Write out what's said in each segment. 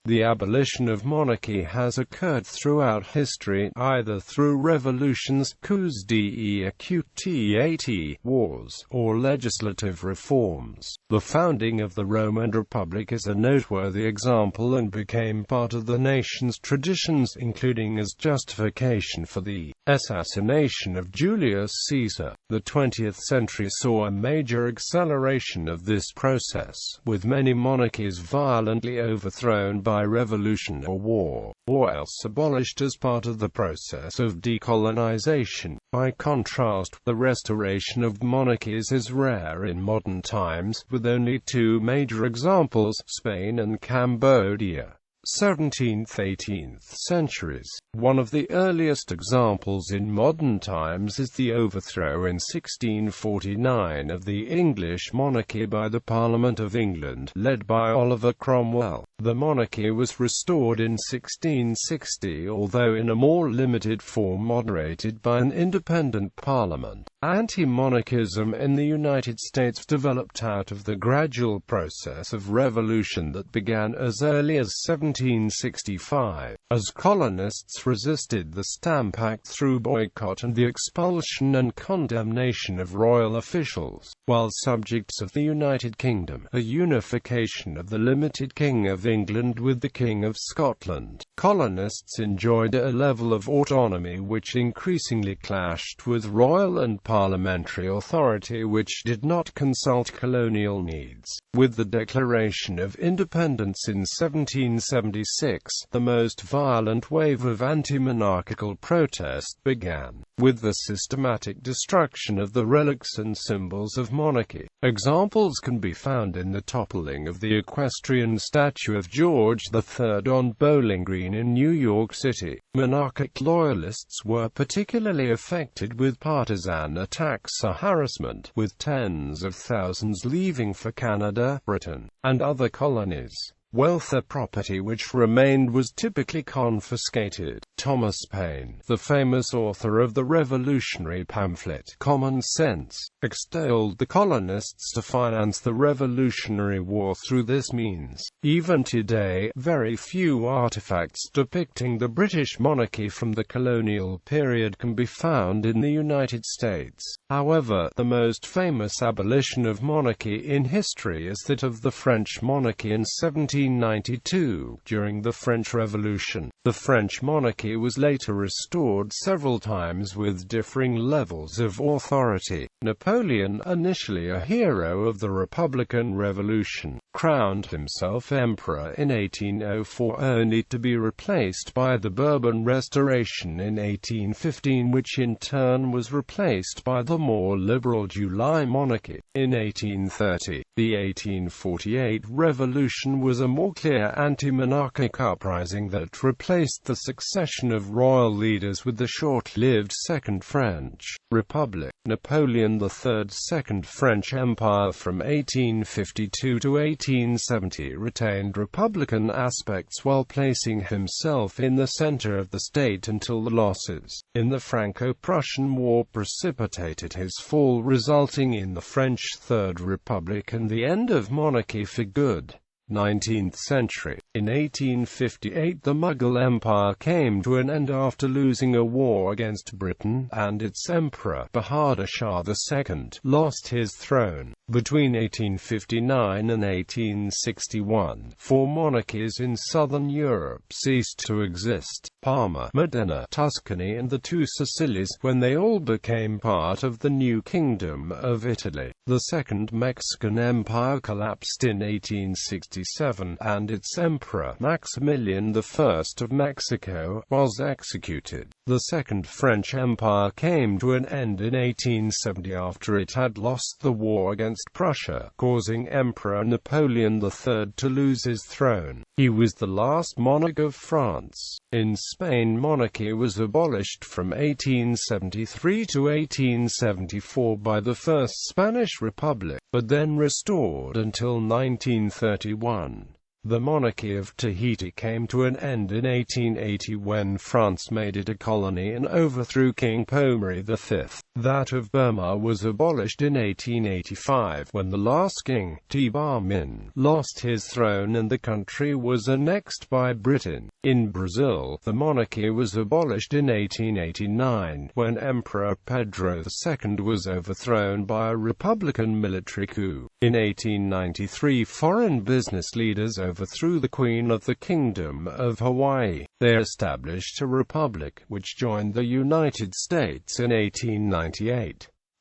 The abolition of monarchy has occurred throughout history, either through revolutions, coups d'état, wars, or legislative reforms. The founding of the Roman Republic is a noteworthy example and became part of the nation's traditions, including as justification for the assassination of Julius Caesar. The 20th century saw a major acceleration of this process, with many monarchies violently overthrown by revolution or war, or else abolished as part of the process of decolonisation. By contrast, the restoration of monarchies is rare in modern times, with only two major examples, Spain and Cambodia. 17th–18th centuries. One of the earliest examples in modern times is the overthrow in 1649 of the English monarchy by the Parliament of England, led by Oliver Cromwell. The monarchy was restored in 1660, although in a more limited form moderated by an independent parliament. Anti-monarchism in the United States developed out of the gradual process of revolution that began as early as 1765, as colonists resisted the Stamp Act through boycott and the expulsion and condemnation of royal officials, while subjects of the United Kingdom, a unification of the limited King of England with the King of Scotland. Colonists enjoyed a level of autonomy which increasingly clashed with royal and parliamentary authority which did not consult colonial needs. With the Declaration of Independence in 1776, the most violent wave of anti-monarchical protest began, with the systematic destruction of the relics and symbols of monarchy. Examples can be found in the toppling of the equestrian statue of George III on Bowling Green in New York City. Monarchic loyalists were particularly affected with partisan attacks or harassment, with tens of thousands leaving for Canada, Britain, and other colonies. Wealth or property which remained was typically confiscated. Thomas Paine, the famous author of the revolutionary pamphlet Common Sense, extolled the colonists to finance the Revolutionary War through this means. Even today, very few artifacts depicting the British monarchy from the colonial period can be found in the United States. However, the most famous abolition of monarchy in history is that of the French monarchy in 1792, during the French Revolution. The French monarchy was later restored several times with differing levels of authority. Napoleon, initially a hero of the Republican Revolution, crowned himself emperor in 1804 only to be replaced by the Bourbon Restoration in 1815, which in turn was replaced by the more liberal July monarchy. In 1830, the 1848 revolution was a more clear anti-monarchic uprising that replaced the succession of royal leaders with the short-lived Second French Republic. Napoleon III's Second French Empire from 1852 to 1870 retained republican aspects while placing himself in the center of the state until the losses in the Franco-Prussian War precipitated his fall, resulting in the French Third Republic and the end of monarchy for good. 19th century. In 1858 the Mughal Empire came to an end after losing a war against Britain, and its emperor, Bahadur Shah II, lost his throne. Between 1859 and 1861, four monarchies in southern Europe ceased to exist: Parma, Modena, Tuscany and the two Sicilies, when they all became part of the new Kingdom of Italy. The Second Mexican Empire collapsed in 1867, and its emperor, Maximilian I of Mexico, was executed. The Second French Empire came to an end in 1870 after it had lost the war against Prussia, causing Emperor Napoleon III to lose his throne. He was the last monarch of France. In Spain, monarchy was abolished from 1873 to 1874 by the First Spanish Republic, but then restored until 1931. The monarchy of Tahiti came to an end in 1880 when France made it a colony and overthrew King Pomeri V. That of Burma was abolished in 1885, when the last king, T.Ba Min, lost his throne and the country was annexed by Britain. In Brazil, the monarchy was abolished in 1889, when Emperor Pedro II was overthrown by a republican military coup. In 1893, foreign business leaders overthrew the Queen of the Kingdom of Hawaii. They established a republic, which joined the United States in 1898.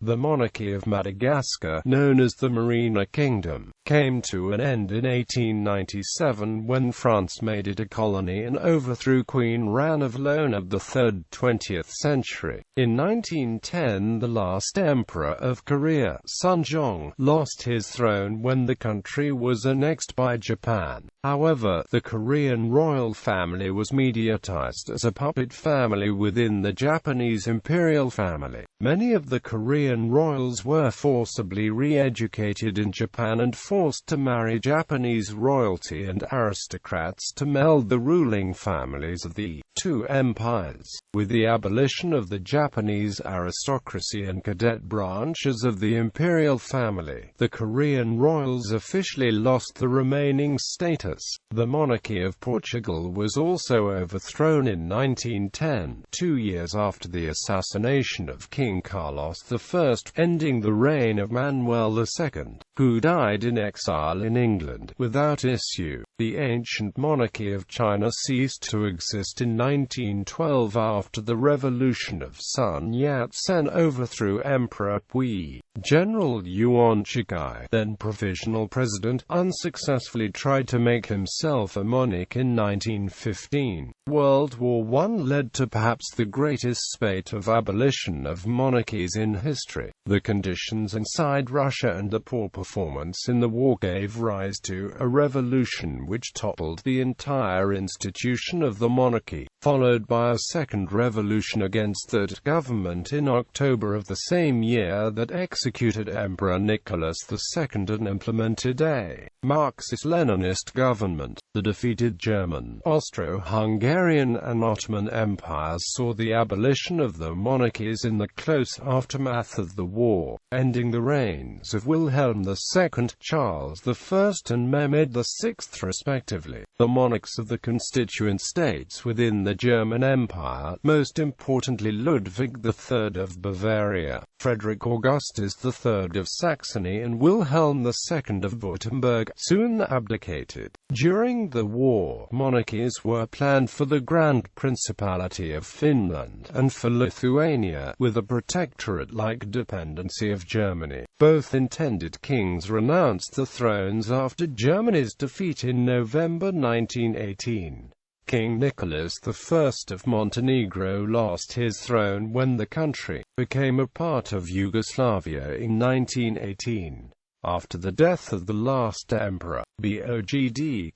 The monarchy of Madagascar, known as the Merina Kingdom, came to an end in 1897 when France made it a colony and overthrew Queen Ranavalona of the 20th century. In 1910, the last emperor of Korea, Sunjong, lost his throne when the country was annexed by Japan. However, the Korean royal family was mediatized as a puppet family within the Japanese imperial family. Many of the Korean royals were forcibly re-educated in Japan and forced to marry Japanese royalty and aristocrats to meld the ruling families of the two empires. With the abolition of the Japanese aristocracy and cadet branches of the imperial family, the Korean royals officially lost the remaining status. The Monarchy of Portugal was also overthrown in 1910, 2 years after the assassination of King Carlos I, ending the reign of Manuel II, who died in exile in England, without issue. The ancient monarchy of China ceased to exist in 1912 after the revolution of Sun Yat-sen overthrew Emperor Pui. General Yuan Shikai, then provisional president, unsuccessfully tried to make himself a monarch in 1915. World War I led to perhaps the greatest spate of abolition of monarchies in history. The conditions inside Russia and the poor performance in the war gave rise to a revolution which toppled the entire institution of the monarchy, followed by a second revolution against that government in October of the same year that executed Emperor Nicholas II and implemented a Marxist-Leninist government. The defeated German, Austro-Hungarian and Ottoman empires saw the abolition of the monarchies in the close aftermath of the war, ending the reigns of Wilhelm II, Charles I and Mehmed VI respectively. The monarchs of the constituent states within the German Empire, most importantly Ludwig III of Bavaria, Frederick Augustus III of Saxony and Wilhelm II of Württemberg, soon abdicated. During the war, monarchies were planned for the Grand Principality of Finland and for Lithuania, with a protectorate-like dependency of Germany. Both intended kings renounced the thrones after Germany's defeat in November 1918. King Nicholas I of Montenegro lost his throne when the country became a part of Yugoslavia in 1918. After the death of the last emperor, Bogd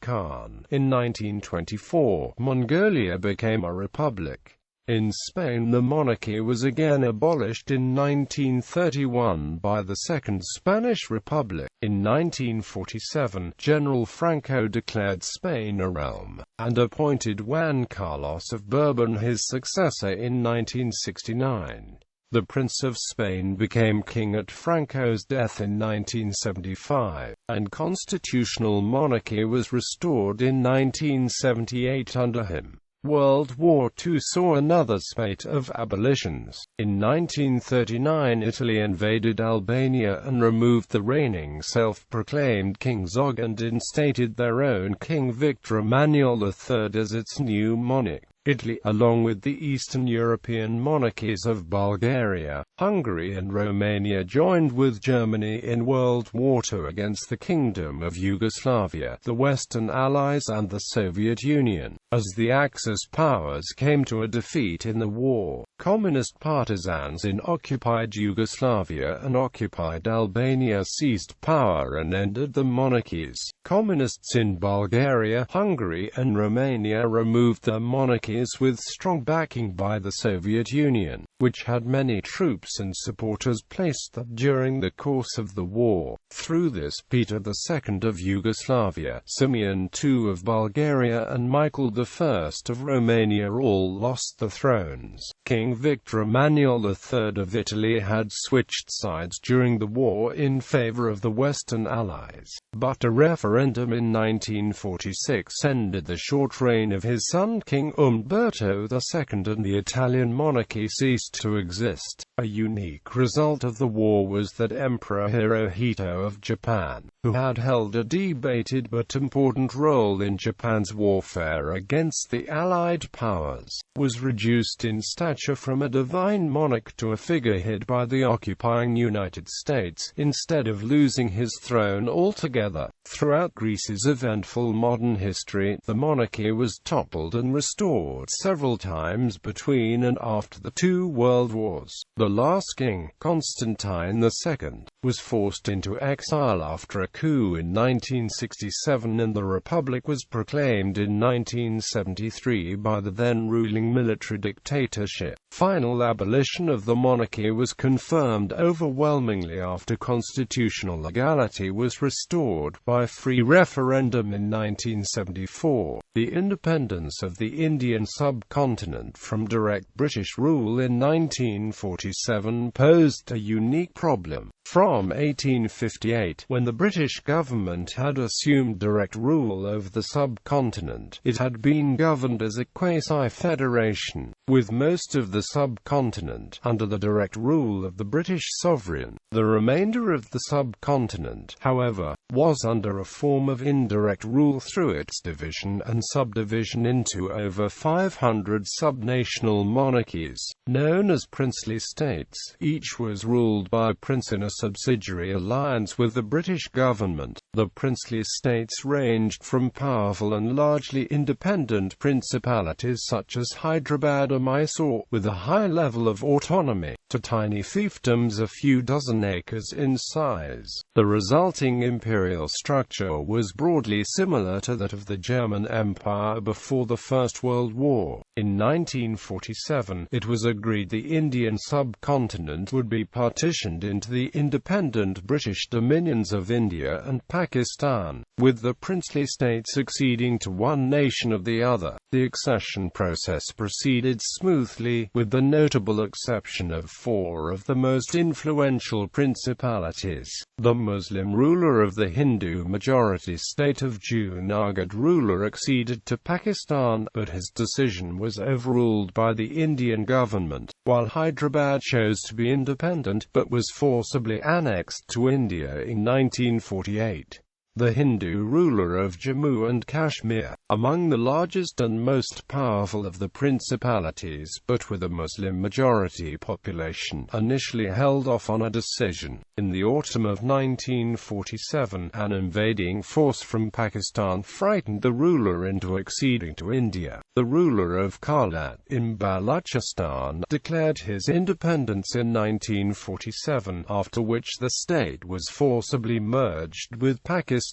Khan, in 1924, Mongolia became a republic. In Spain the monarchy was again abolished in 1931 by the Second Spanish Republic. In 1947, General Franco declared Spain a realm, and appointed Juan Carlos of Bourbon his successor in 1969. The Prince of Spain became king at Franco's death in 1975, and constitutional monarchy was restored in 1978 under him. World War II saw another spate of abolitions. In 1939 Italy invaded Albania and removed the reigning self-proclaimed King Zog and instated their own King Victor Emmanuel III as its new monarch. Italy, along with the Eastern European monarchies of Bulgaria, Hungary and Romania, joined with Germany in World War II against the Kingdom of Yugoslavia, the Western Allies and the Soviet Union. As the Axis powers came to a defeat in the war, communist partisans in occupied Yugoslavia and occupied Albania seized power and ended the monarchies. Communists in Bulgaria, Hungary and Romania removed their monarchies with strong backing by the Soviet Union, which had many troops and supporters placed there during the course of the war. Through this, Peter II of Yugoslavia, Simeon II of Bulgaria and Michael I of Romania all lost the thrones. King King Victor Emmanuel III of Italy had switched sides during the war in favor of the Western Allies, but a referendum in 1946 ended the short reign of his son King Umberto II, and the Italian monarchy ceased to exist. A unique result of the war was that Emperor Hirohito of Japan, who had held a debated but important role in Japan's warfare against the Allied powers, was reduced in stature from a divine monarch to a figurehead by the occupying United States, instead of losing his throne altogether. Throughout Greece's eventful modern history, the monarchy was toppled and restored several times between and after the two world wars. The last king, Constantine II, was forced into exile after a coup in 1967, and the republic was proclaimed in 1973 by the then-ruling military dictatorship. Final abolition of the monarchy was confirmed overwhelmingly after constitutional legality was restored by free referendum in 1974. The independence of the Indian subcontinent from direct British rule in 1947 posed a unique problem. From 1858, when the British government had assumed direct rule over the subcontinent, it had been governed as a quasi-federation, with most of the subcontinent under the direct rule of the British sovereign. The remainder of the subcontinent, however, was under a form of indirect rule through its division and subdivision into over 500 subnational monarchies, known as princely states. Each was ruled by a prince in a subsidiary alliance with the British government. The princely states ranged from powerful and largely independent principalities such as Hyderabad or Mysore, with a high level of autonomy, to tiny fiefdoms a few dozen acres in size. The resulting imperial structure was broadly similar to that of the German Empire before the First World War. In 1947, it was agreed the Indian subcontinent would be partitioned into the independent British dominions of India and Pakistan, with the princely states succeeding to one nation of the other. The accession process proceeded smoothly, with the notable exception of four of the most influential principalities. The Muslim ruler of the Hindu-majority state of Junagadh ruler acceded to Pakistan, but his decision was overruled by the Indian government, while Hyderabad chose to be independent, but was forcibly annexed to India in 1948. The Hindu ruler of Jammu and Kashmir, among the largest and most powerful of the principalities but with a Muslim-majority population, initially held off on a decision. In the autumn of 1947, an invading force from Pakistan frightened the ruler into acceding to India. The ruler of Kalat in Balochistan declared his independence in 1947, after which the state was forcibly merged with Pakistan,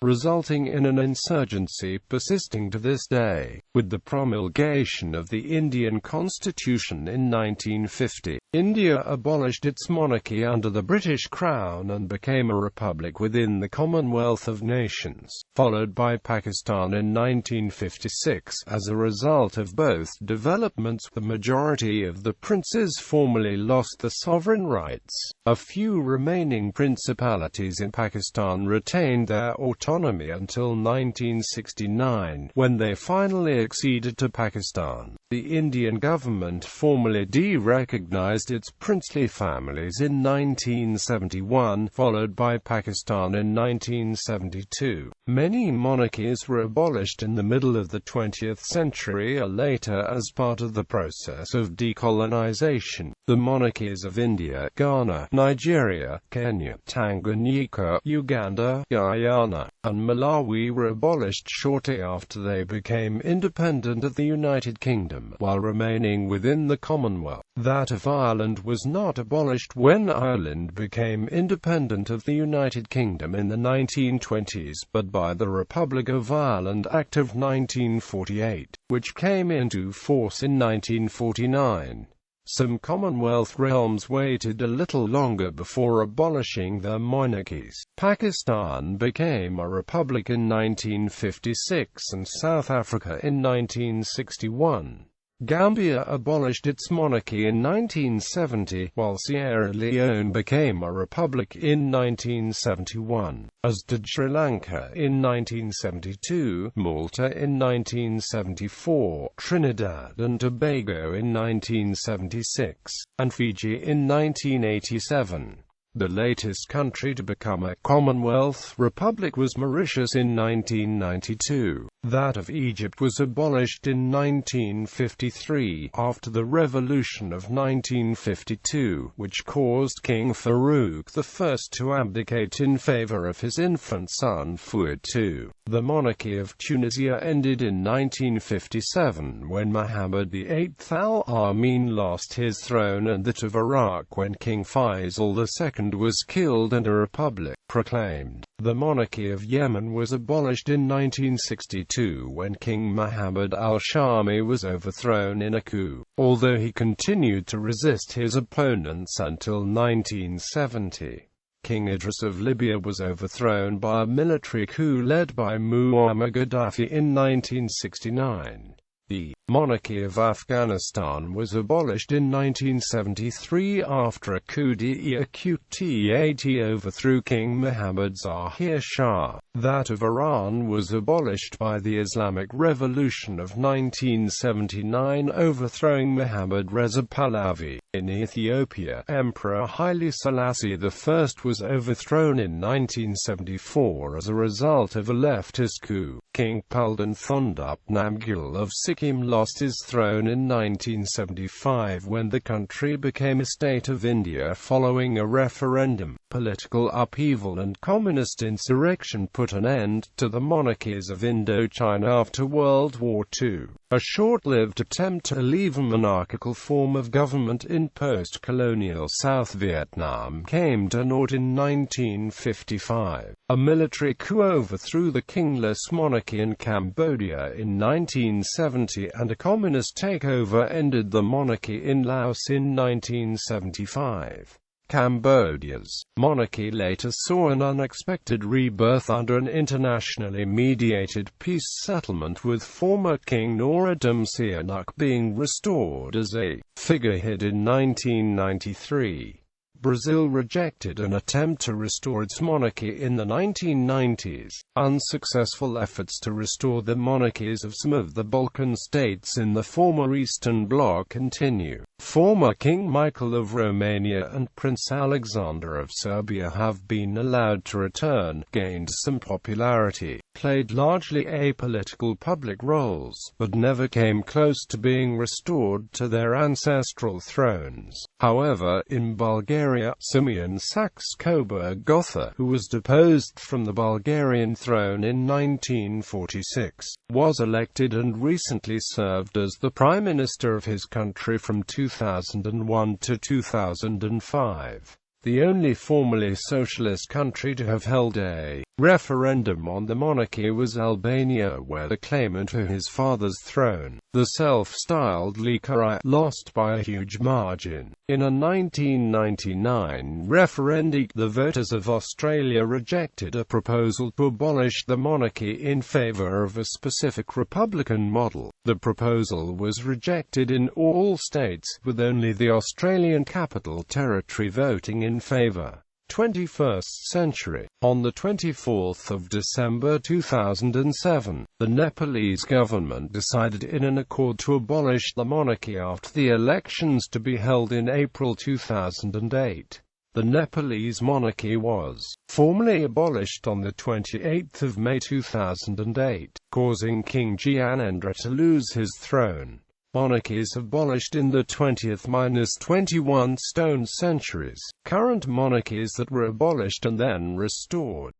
resulting in an insurgency persisting to this day. With the promulgation of the Indian Constitution in 1950, India abolished its monarchy under the British Crown and became a republic within the Commonwealth of Nations, followed by Pakistan in 1956. As a result of both developments, the majority of the princes formally lost the sovereign rights. A few remaining principalities in Pakistan retained their autonomy until 1969, when they finally acceded to Pakistan. The Indian government formally de-recognized its princely families in 1971, followed by Pakistan in 1972. Many monarchies were abolished in the middle of the 20th century or later as part of the process of decolonisation. The monarchies of India, Ghana, Nigeria, Kenya, Tanganyika, Uganda, Guyana, and Malawi were abolished shortly after they became independent of the United Kingdom, while remaining within the Commonwealth. That of Ireland was not abolished when Ireland became independent of the United Kingdom in the 1920s, but by the Republic of Ireland Act of 1948, which came into force in 1949. Some Commonwealth realms waited a little longer before abolishing their monarchies. Pakistan became a republic in 1956 and South Africa in 1961. Gambia abolished its monarchy in 1970, while Sierra Leone became a republic in 1971, as did Sri Lanka in 1972, Malta in 1974, Trinidad and Tobago in 1976, and Fiji in 1987. The latest country to become a Commonwealth republic was Mauritius in 1992. That of Egypt was abolished in 1953, after the Revolution of 1952, which caused King Farouk I to abdicate in favor of his infant son Fuad II. The monarchy of Tunisia ended in 1957 when Mohammed VIII al-Amin lost his throne, and that of Iraq when King Faisal II was killed and a republic proclaimed. The monarchy of Yemen was abolished in 1962 when King Muhammad al-Shami was overthrown in a coup, although he continued to resist his opponents until 1970. King Idris of Libya was overthrown by a military coup led by Muammar Gaddafi in 1969. The Monarchy of Afghanistan was abolished in 1973 after a coup d'etat overthrew King Mohammad Zahir Shah. That of Iran was abolished by the Islamic Revolution of 1979, overthrowing Mohammad Reza Pahlavi. In Ethiopia, Emperor Haile Selassie I was overthrown in 1974 as a result of a leftist coup. King Palden Thondup Namgyal of Sikkim lost his throne in 1975 when the country became a state of India following a referendum. Political upheaval and communist insurrection put an end to the monarchies of Indochina after World War II. A short-lived attempt to leave a monarchical form of government in post-colonial South Vietnam came to naught in 1955. A military coup overthrew the kingless monarchy in Cambodia in 1970, and a communist takeover ended the monarchy in Laos in 1975. Cambodia's monarchy later saw an unexpected rebirth under an internationally mediated peace settlement, with former King Norodom Sihanouk being restored as a figurehead in 1993. Brazil rejected an attempt to restore its monarchy in the 1990s. Unsuccessful efforts to restore the monarchies of some of the Balkan states in the former Eastern Bloc continue. Former King Michael of Romania and Prince Alexander of Serbia have been allowed to return, gained some popularity, played largely apolitical public roles, but never came close to being restored to their ancestral thrones. However, in Bulgaria, Simeon Saxe-Coburg-Gotha, who was deposed from the Bulgarian throne in 1946, was elected and recently served as the Prime Minister of his country from 2001 to 2005. The only formerly socialist country to have held a referendum on the monarchy was Albania, where the claimant for his father's throne, the self-styled Likai, lost by a huge margin. In a 1999 referendum, the voters of Australia rejected a proposal to abolish the monarchy in favour of a specific republican model. The proposal was rejected in all states, with only the Australian Capital Territory voting in favour. 21st century. On the 24th of December 2007, the Nepalese government decided in an accord to abolish the monarchy after the elections to be held in April 2008. The Nepalese monarchy was formally abolished on the 28th of May 2008, causing King Gyanendra to lose his throne. Monarchies abolished in the 20th–21st centuries. Current monarchies that were abolished and then restored.